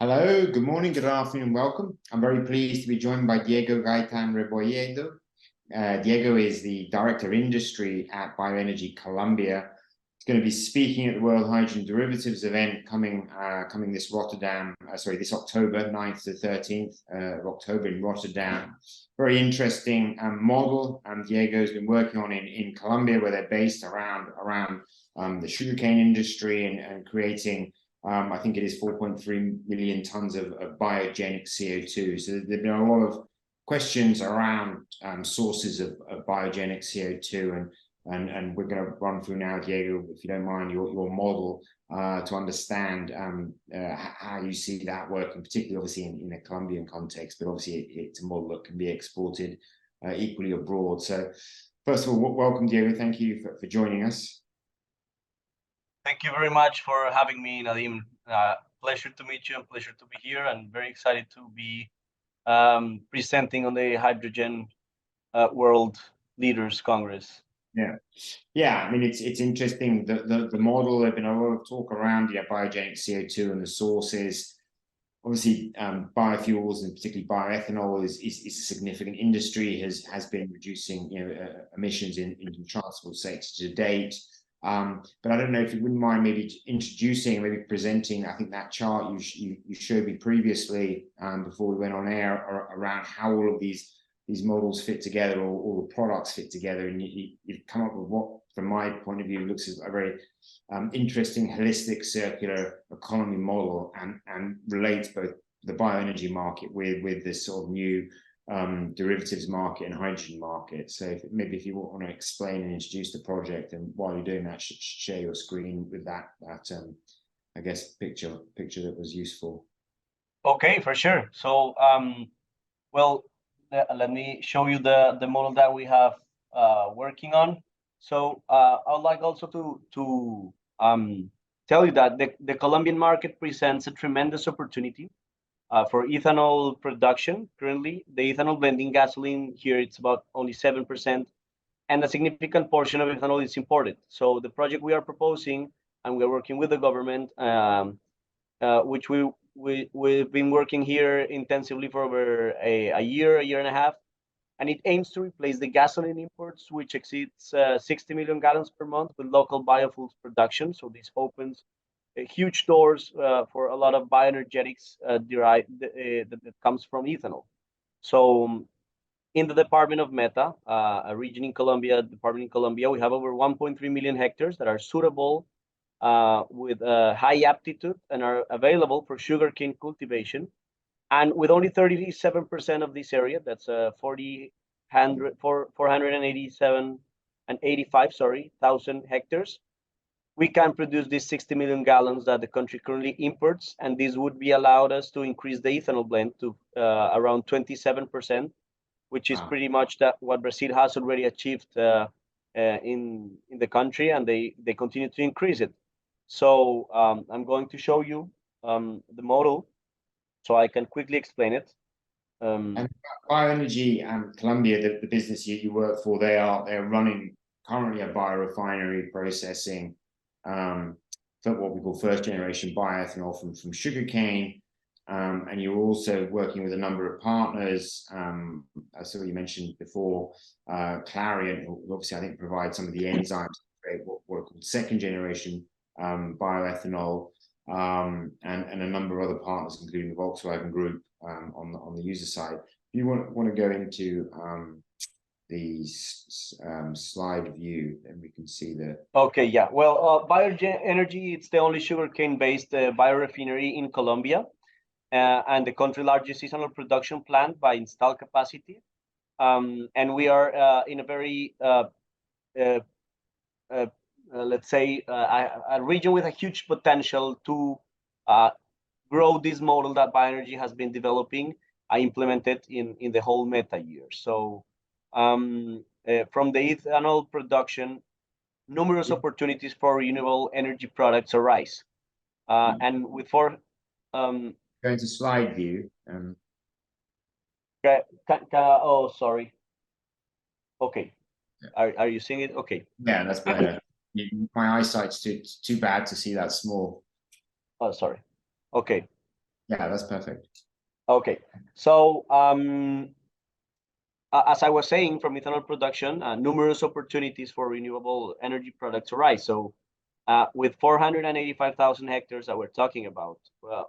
Hello, good morning, good afternoon, welcome. I'm very pleased to be joined by Gaitán Rebolledo. Diego is the Director of Industry at Bioenergy Colombia. He's going to be speaking at the World Hydrogen Derivatives event coming this October 9th to 13th of October in Rotterdam. Very interesting model Diego's been working on in Colombia, where they're based around the sugarcane industry and creating I think it is 4.3 million tons of biogenic CO2. So there have been a lot of questions around sources of biogenic CO2, and we're going to run through now, Diego, if you don't mind, your model to understand how you see that working, particularly obviously in a Colombian context, but obviously it's a model that can be exported equally abroad. So first of all, welcome, Diego. Thank you for joining us. Thank you very much for having me, Nadim. Pleasure to meet you and pleasure to be here, and very excited to be presenting on the Hydrogen World Leaders Congress. Yeah. I mean, it's interesting the model. There's been a lot of talk around biogenic CO2 and the sources. Obviously, biofuels and particularly bioethanol is a significant industry. Has been reducing emissions in the transport sector to date. But I don't know if you wouldn't mind maybe introducing, maybe presenting, I think that chart you showed me previously before we went on air around how all of these models fit together, or all the products fit together, and you've come up with what, from my point of view, looks as a very interesting holistic circular economy model, and relates both the bioenergy market with this sort of new derivatives market and hydrogen market. So maybe if you want to explain and introduce the project, and while you're doing that, share your screen with that I guess picture that was useful. Okay, for sure. So well, let me show you the model that we have working on. So I would like also to tell you that the Colombian market presents a tremendous opportunity for ethanol production. Currently, the ethanol blending gasoline here, it's about only 7%, and a significant portion of ethanol is imported. So the project we are proposing, and we're working with the government, which we've been working here intensively for over a year and a half, and it aims to replace the gasoline imports, which exceeds 60 million gallons per month, with local biofuels production. So this opens huge doors for a lot of bioenergetics derived that comes from ethanol. So in the Department of Meta, a region in Colombia, we have over 1.3 million hectares that are suitable with high aptitude and are available for sugarcane cultivation. And with only 37% of this area, that's 487,085 hectares, we can produce these 60 million gallons that the country currently imports, and this would be allowed us to increase the ethanol blend to around 27%, which is pretty much what Brazil has already achieved in the country, and they continue to increase it. So I'm going to show you the model so I can quickly explain it. And Bioenergy Colombia, the business you work for, they're running currently a biorefinery processing for what we call first generation bioethanol from sugarcane, and you're also working with a number of partners. As you mentioned before, Clariant, who obviously I think provides some of the enzymes to create what are called second generation bioethanol, and a number of other partners, including the Volkswagen Group on the user side. If you want to go into the slide view, then we can see the. Okay, yeah. Well, Bioenergy, it's the only sugarcane-based biorefinery in Colombia, and the country's largest seasonal production plant by installed capacity. And we are in a very let's say, a region with a huge potential to grow this model that Bioenergy has been developing. I implemented in the whole Meta year. So from the ethanol production, numerous opportunities for renewable energy products arise. And with going to slide view. Oh, sorry. Okay. Are you seeing it? Okay. Yeah, that's better. My eyesight's too bad to see that small. Oh, sorry. Okay. Yeah, that's perfect. Okay, so as I was saying, from ethanol production, numerous opportunities for renewable energy products arise. So with 485,000 hectares that we're talking about,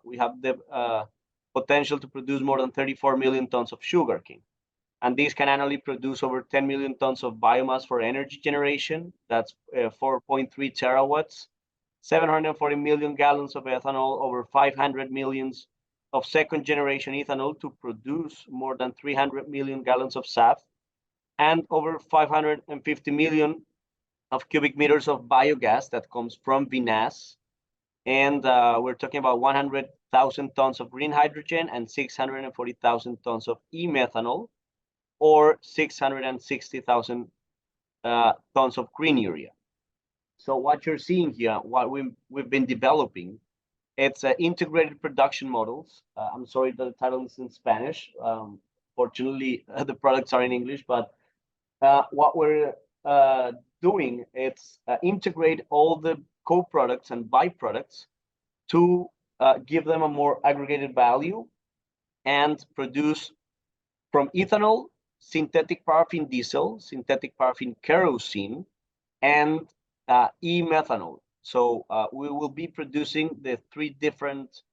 we have the potential to produce more than 34 million tons of sugarcane. And these can annually produce over 10 million tons of biomass for energy generation. That's 4.3 terawatts, 740 million gallons of ethanol, over 500 millions of second generation ethanol to produce more than 300 million gallons of SAF, and over 550 million of cubic meters of biogas that comes from vinasse. And we're talking about 100,000 tons of green hydrogen and 640,000 tons of e-methanol, or 660,000 tons of green urea. So what you're seeing here, what we've been developing, it's integrated production models. I'm sorry that the title is in Spanish. Fortunately, the products are in English, but what we're doing, it's integrate all the co-products and byproducts to give them a more aggregated value and produce from ethanol, synthetic paraffin diesel, synthetic paraffin kerosene, and e-methanol. So we will be producing the three different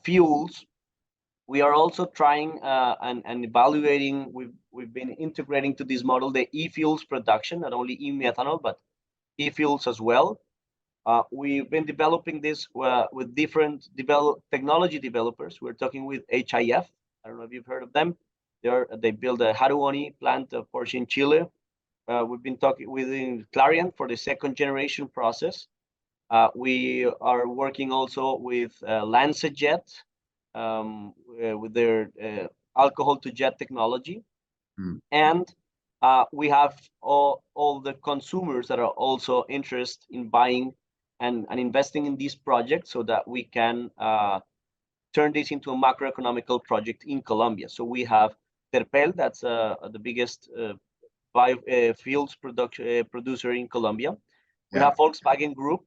fuels. We are also trying and evaluating, we've been integrating to this model the e-fuels production, not only e-methanol, but e-fuels as well. We've been developing this with different technology developers. We're talking with HIF. I don't know if you've heard of them. They build a Haruoni plant, of course, in Chile. We've been talking with Clariant for the second generation process. We are working also with LanzaJet with their alcohol to jet technology. And we have all the consumers that are also interested in buying and investing in these projects so that we can turn this into a macroeconomical project in Colombia. So we have Terpel, that's the biggest biofuels producer in Colombia. We have Volkswagen Group,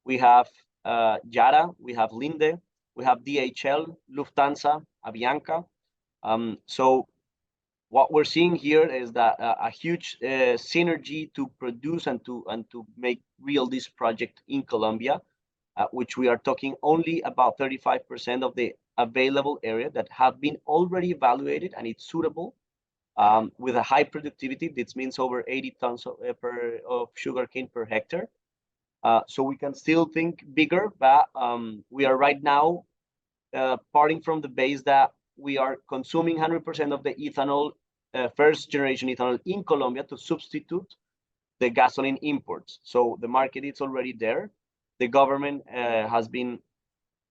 we have Yara, we have Linde, we have DHL, Lufthansa, Avianca. So what we're seeing here is that a huge synergy to produce and to make real this project in Colombia, which we are talking only about 35% of the available area that have been already evaluated and it's suitable with a high productivity. This means over 80 tons of sugarcane per hectare. So we can still think bigger, but we are right now parting from the base that we are consuming 100% of the ethanol, first generation ethanol in Colombia to substitute the gasoline imports. So the market is already there. The government has been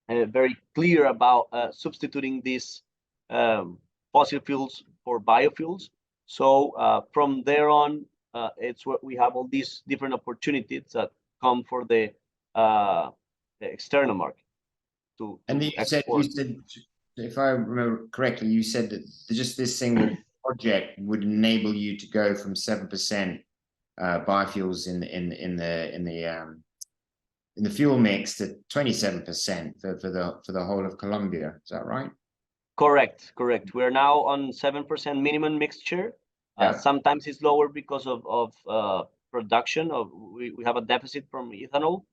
very clear about substituting these fossil fuels for biofuels. So from there on, it's what we have all these different opportunities that come for the external market. And you said, if I remember correctly, you said that just this single project would enable you to go from 7% biofuels in the fuel mix to 27% for the whole of Colombia. Is that right? Correct. We're now on 7% minimum mixture. Sometimes it's lower because of production. We have a deficit from ethanol.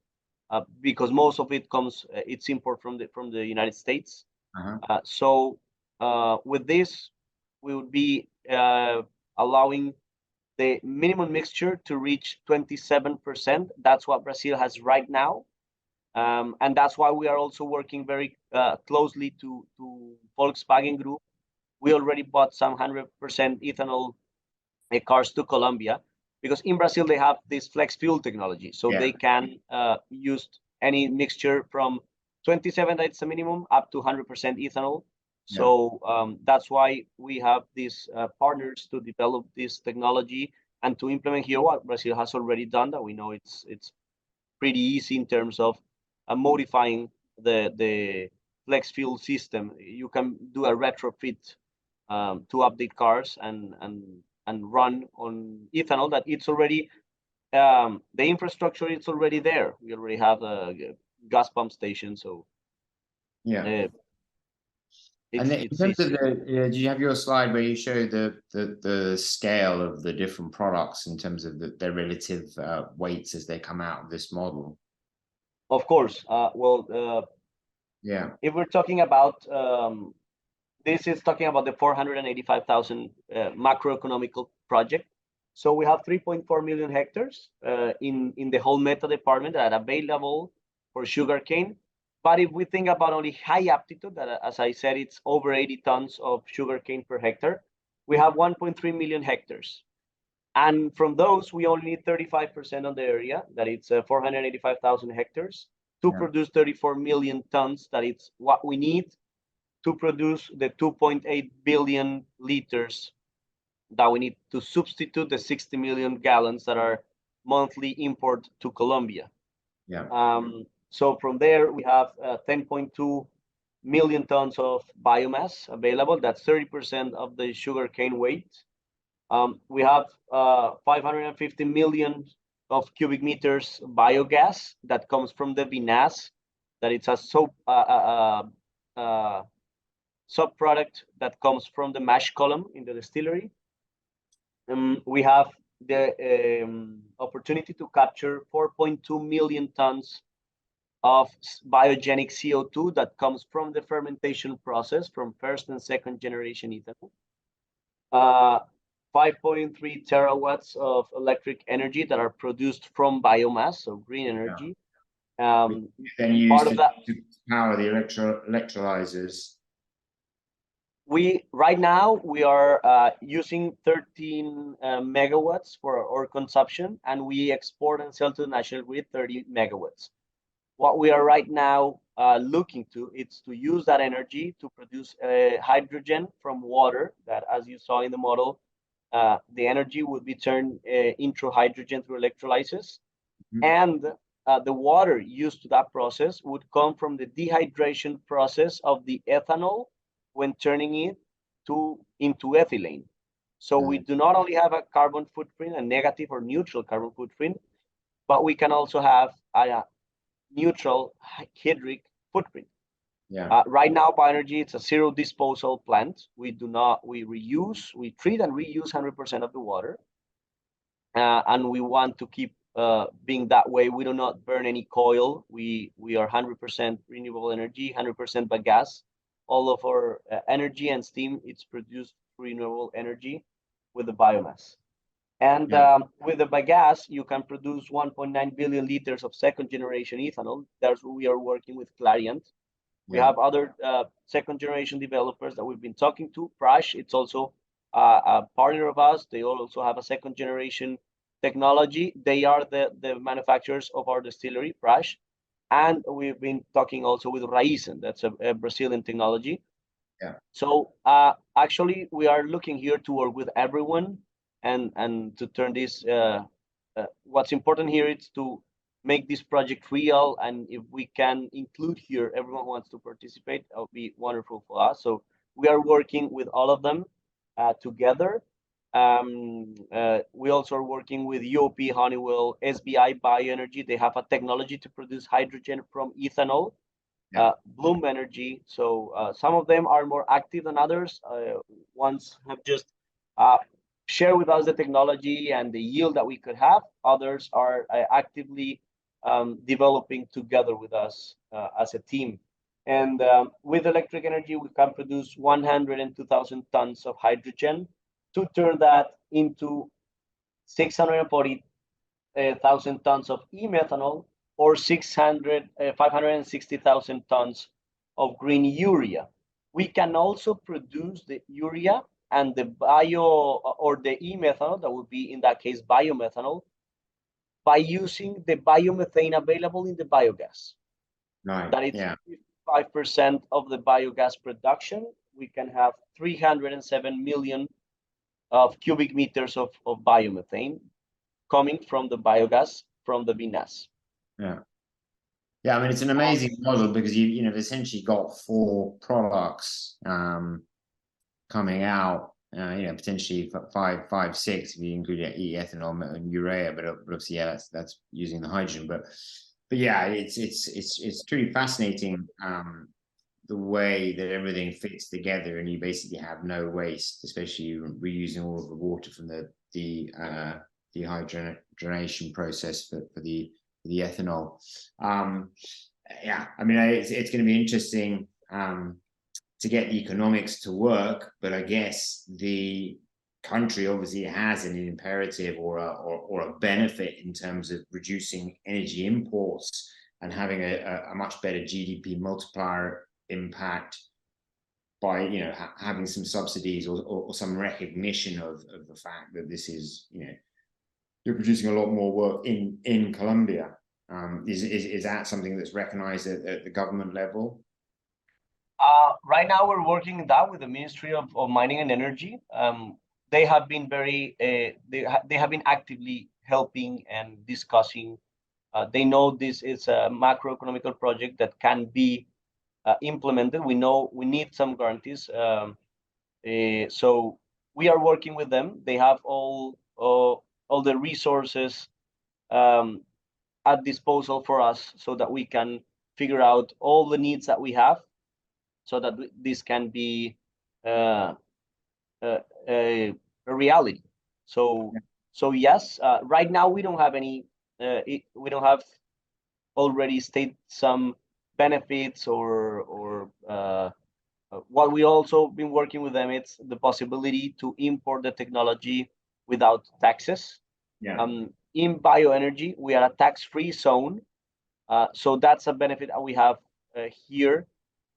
Because most of it comes, it's import from the United States. So with this, we would be allowing the minimum mixture to reach 27%. That's what Brazil has right now. And that's why we are also working very closely to Volkswagen Group. We already bought some 100% ethanol cars to Colombia, because in Brazil they have this flex fuel technology, so they can use any mixture from 27, that's the minimum, up to 100% ethanol. So that's why we have these partners to develop this technology and to implement here what Brazil has already done. That we know it's pretty easy in terms of modifying the flex fuel system. You can do a retrofit to update cars and run on ethanol. That it's already the infrastructure, it's already there. We already have a gas pump station, so And in terms of the, do you have your slide where you show the scale of the different products in terms of their relative weights as they come out of this model? Of course. Yeah. If we're talking about this is talking about the 485,000 macroeconomical project. So we have 3.4 million hectares in the whole meta department that are available for sugarcane. But if we think about only high aptitude, that as I said, it's over 80 tons of sugarcane per hectare, we have 1.3 million hectares. And from those, we only need 35% of the area, that it's 485,000 hectares, to produce 34 million tons, that it's what we need to produce the 2.8 billion liters that we need to substitute the 60 million gallons that are monthly import to Colombia. So from there, we have 10.2 million tons of biomass available. That's 30% of the sugarcane weight. We have 550 million of cubic meters biogas that comes from the vinasse, that it's a subproduct that comes from the mash column in the distillery. We have the opportunity to capture 4.2 million tons of biogenic CO2 that comes from the fermentation process from first and second generation ethanol. 5.3 terawatts of electric energy that are produced from biomass, so green energy. Then used to power the electrolyzers. Right now we are using 13 megawatts for our consumption, and we export and sell to the national grid 30 megawatts. What we are right now looking to, it's to use that energy to produce hydrogen from water, that as you saw in the model, the energy would be turned into hydrogen through electrolysis. And the water used to that process would come from the dehydration process of the ethanol when turning it into ethylene. So we do not only have a carbon footprint, a negative or neutral carbon footprint, but we can also have a neutral hydric footprint. Right now, Bioenergy, it's a zero disposal plant. We treat and reuse 100% of the water. And we want to keep being that way. We do not burn any coal. We are 100% renewable energy, 100% by gas. All of our energy and steam, it's produced renewable energy with the biomass. And with the biogas, you can produce 1.9 billion liters of second generation ethanol. That's what we are working with Clariant. We have other second generation developers that we've been talking to. Prash, it's also a partner of us. They also have a second generation technology. They are the manufacturers of our distillery, Prash. And we've been talking also with Raízen. That's a Brazilian technology. So actually, we are looking here to work with everyone and to turn this. What's important here is to make this project real, and if we can include here everyone who wants to participate, that would be wonderful for us. So we are working with all of them together. We also are working with UOP, Honeywell, SBI Bioenergy. They have a technology to produce hydrogen from ethanol. Bloom Energy. So some of them are more active than others. Ones have just shared with us the technology and the yield that we could have. Others are actively developing together with us as a team. And with electric energy, we can produce 102,000 tons of hydrogen to turn that into 640,000 tons of e-methanol, or 560,000 tons of green urea. We can also produce the urea and the the e-methanol, that would be in that case biomethanol, by using the biomethane available in the biogas. That is 55% of the biogas production. We can have 307 million of cubic meters of biomethane coming from the biogas from the vinasse. I mean, it's an amazing model because you've essentially got 4 products coming out, potentially 5, 6 if you include e-ethanol and urea, but obviously, that's using the hydrogen. But yeah, it's truly fascinating the way that everything fits together, and you basically have no waste, especially reusing all of the water from the dehydrogenation process for the ethanol. Yeah, I mean, it's going to be interesting to get the economics to work, but I guess the country obviously has an imperative or a benefit in terms of reducing energy imports and having a much better GDP multiplier impact by having some subsidies or some recognition of the fact that this is you're producing a lot more work in Colombia. Is that something that's recognized at the government level? Right now, we're working that with the Ministry of Mining and Energy. They have been they have been actively helping and discussing. They know this is a macroeconomical project that can be implemented. We know we need some guarantees. So we are working with them. They have all the resources at disposal for us so that we can figure out all the needs that we have so that this can be a reality. So yes, right now we don't have any, we don't have already state some benefits or what we also been working with them, it's the possibility to import the technology without taxes. Yeah. In bioenergy, we are a tax-free zone. So that's a benefit that we have here.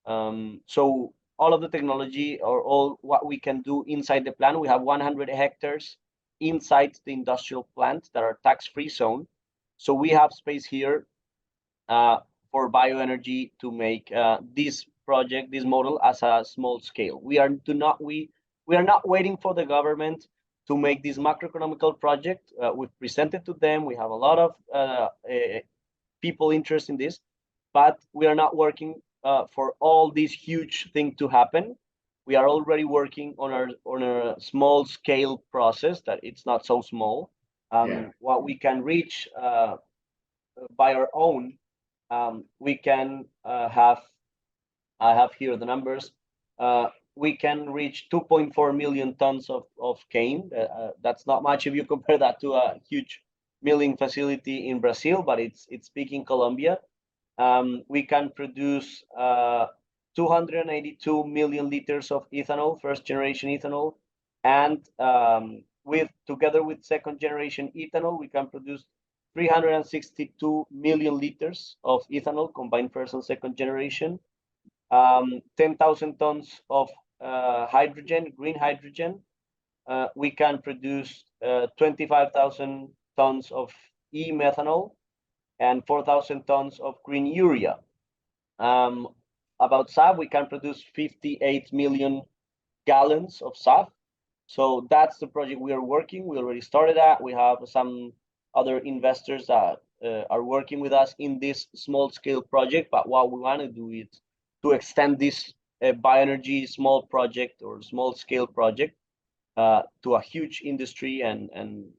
So all of the technology or all what we can do inside the plant, we have 100 hectares inside the industrial plant that are tax-free zone. So we have space here for bioenergy to make this project, this model as a small scale. We are not waiting for the government to make this macroeconomical project. We've presented to them. We have a lot of people interested in this, but we are not working for all this huge thing to happen. We are already working on a small scale process that it's not so small. What we can reach by our own, we can have. I have here the numbers. We can reach 2.4 million tons of cane. That's not much if you compare that to a huge milling facility in Brazil, but it's big in Colombia. We can produce 282 million liters of ethanol, first generation ethanol, and together with second generation ethanol, we can produce 362 million liters of ethanol, combined first and second generation. 10,000 tons of hydrogen, green hydrogen. We can produce 25,000 tons of e-methanol and 4,000 tons of green urea. About SAF, we can produce 58 million gallons of SAF. So that's the project we are working. We already started that. We have some other investors that are working with us in this small scale project. But what we want to do is to extend this bioenergy small project or small scale project to a huge industry, and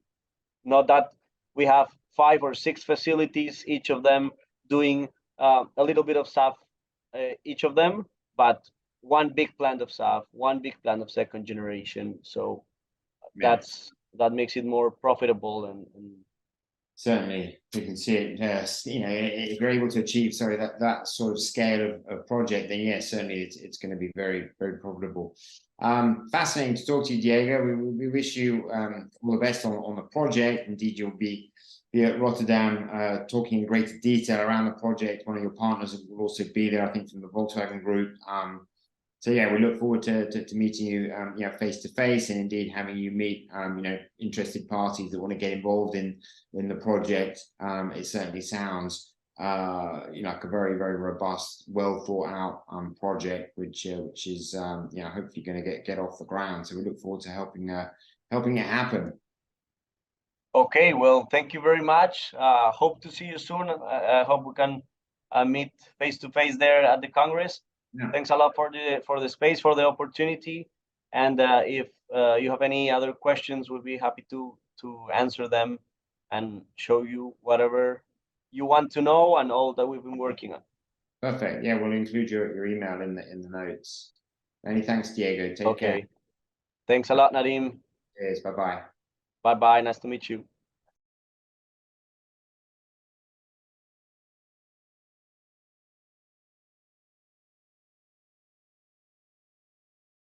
not that we have 5 or 6 facilities, each of them doing a little bit of SAF, each of them, but one big plant of SAF, one big plant of second generation. So that makes it more profitable and certainly we can see it. If you're able to achieve that sort of scale of project, then yes, certainly it's going to be very, very profitable. Fascinating to talk to you, Diego. We wish you all the best on the project. Indeed, you'll be at Rotterdam talking in greater detail around the project. One of your partners will also be there, I think, from the Volkswagen Group. So yeah, we look forward to meeting you, face to face, and indeed having you meet, interested parties that want to get involved in the project. It certainly sounds, like a very, very robust, well thought out project, which is, hopefully going to get off the ground. So we look forward to helping it happen. Okay, well, thank you very much. Hope to see you soon. I hope we can meet face to face there at the Congress. Yeah. Thanks a lot for the space, for the opportunity. And if you have any other questions, we'll be happy to answer them and show you whatever you want to know and all that we've been working on. Perfect. Yeah, we'll include your email in the notes. Many thanks, Diego. Take care. Okay. Thanks a lot, Nadim. Cheers. Bye bye. Bye bye. Nice to meet you.